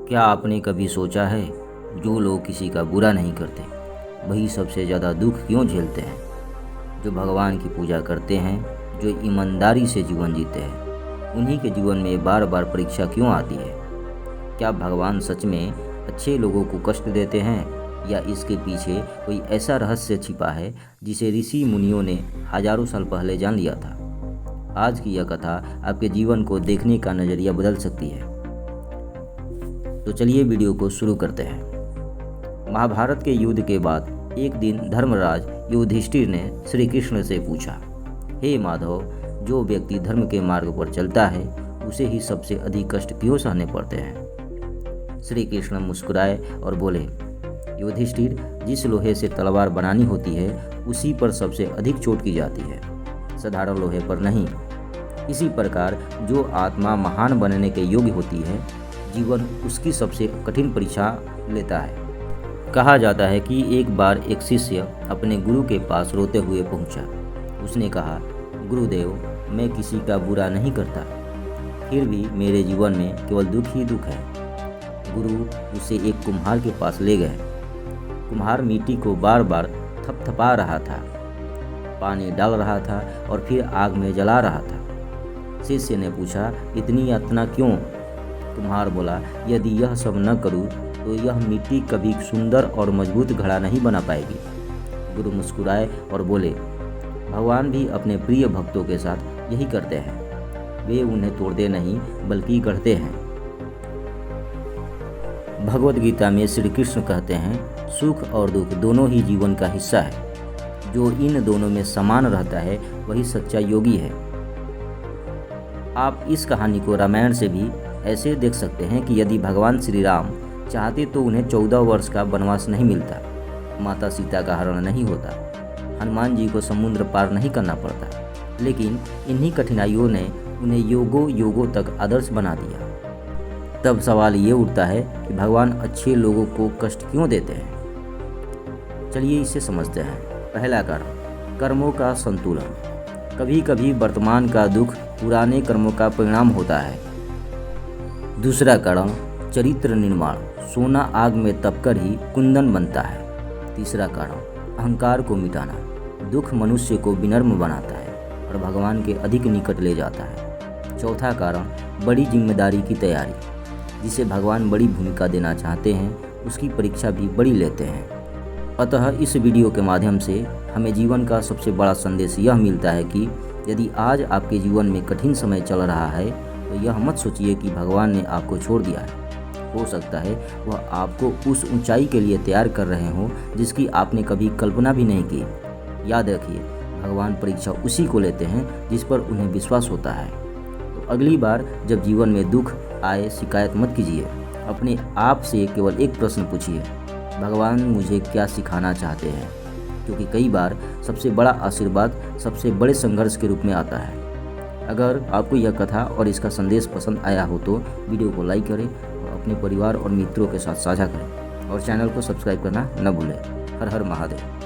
क्या आपने कभी सोचा है, जो लोग किसी का बुरा नहीं करते वही सबसे ज़्यादा दुख क्यों झेलते हैं? जो भगवान की पूजा करते हैं, जो ईमानदारी से जीवन जीते हैं, उन्हीं के जीवन में बार बार परीक्षा क्यों आती है? क्या भगवान सच में अच्छे लोगों को कष्ट देते हैं, या इसके पीछे कोई ऐसा रहस्य छिपा है जिसे ऋषि मुनियों ने हजारों साल पहले जान लिया था? आज की यह कथा आपके जीवन को देखने का नज़रिया बदल सकती है। तो चलिए वीडियो को शुरू करते हैं। महाभारत के युद्ध के बाद एक दिन धर्मराज युधिष्ठिर ने श्री कृष्ण से पूछा, हे माधव, जो व्यक्ति धर्म के मार्ग पर चलता है उसे ही सबसे अधिक कष्ट क्यों सहने पड़ते हैं? श्री कृष्ण मुस्कुराए और बोले, युधिष्ठिर, जिस लोहे से तलवार बनानी होती है उसी पर सबसे अधिक चोट की जाती है, साधारण लोहे पर नहीं। इसी प्रकार जो आत्मा महान बनने के योग्य होती है, जीवन उसकी सबसे कठिन परीक्षा लेता है। कहा जाता है कि एक बार एक शिष्य अपने गुरु के पास रोते हुए पहुंचा। उसने कहा, गुरुदेव, मैं किसी का बुरा नहीं करता, फिर भी मेरे जीवन में केवल दुख ही दुख है। गुरु उसे एक कुम्हार के पास ले गए। कुम्हार मिट्टी को बार बार थपथपा रहा था, पानी डाल रहा था और फिर आग में जला रहा था। शिष्य ने पूछा, इतनी यातना क्यों? कुम्हार बोला, यदि यह सब न करूं तो यह मिट्टी कभी सुंदर और मजबूत घड़ा नहीं बना पाएगी। गुरु मुस्कुराए और बोले, भगवान भी अपने प्रिय भक्तों के साथ यही करते हैं। वे उन्हें तोड़ते नहीं बल्कि गढ़ते हैं। भगवत गीता में श्री कृष्ण कहते हैं, सुख और दुख दोनों ही जीवन का हिस्सा है। जो इन दोनों में समान रहता है वही सच्चा योगी है। आप इस कहानी को रामायण से भी ऐसे देख सकते हैं कि यदि भगवान श्री राम चाहते तो उन्हें 14 वर्ष का वनवास नहीं मिलता, माता सीता का हरण नहीं होता, हनुमान जी को समुद्र पार नहीं करना पड़ता, लेकिन इन्हीं कठिनाइयों ने उन्हें योगों योगों तक आदर्श बना दिया। तब सवाल ये उठता है कि भगवान अच्छे लोगों को कष्ट क्यों देते हैं? चलिए इसे समझते हैं। पहला कारण, कर्मों का संतुलन। कभी कभी वर्तमान का दुख पुराने कर्मों का परिणाम होता है। दूसरा कारण, चरित्र निर्माण। सोना आग में तपकर ही कुंदन बनता है। तीसरा कारण, अहंकार को मिटाना। दुख मनुष्य को विनम्र बनाता है और भगवान के अधिक निकट ले जाता है। चौथा कारण, बड़ी जिम्मेदारी की तैयारी। जिसे भगवान बड़ी भूमिका देना चाहते हैं उसकी परीक्षा भी बड़ी लेते हैं। अतः इस वीडियो के माध्यम से हमें जीवन का सबसे बड़ा संदेश यह मिलता है कि यदि आज आपके जीवन में कठिन समय चल रहा है तो यह मत सोचिए कि भगवान ने आपको छोड़ दिया है। हो सकता है वह आपको उस ऊंचाई के लिए तैयार कर रहे हों जिसकी आपने कभी कल्पना भी नहीं की। याद रखिए, भगवान परीक्षा उसी को लेते हैं जिस पर उन्हें विश्वास होता है। तो अगली बार जब जीवन में दुख आए, शिकायत मत कीजिए। अपने आप से केवल एक प्रश्न पूछिए, भगवान मुझे क्या सिखाना चाहते हैं? क्योंकि कई बार सबसे बड़ा आशीर्वाद सबसे बड़े संघर्ष के रूप में आता है। अगर आपको यह कथा और इसका संदेश पसंद आया हो तो वीडियो को लाइक करें और अपने परिवार और मित्रों के साथ साझा करें और चैनल को सब्सक्राइब करना न भूलें। हर हर महादेव।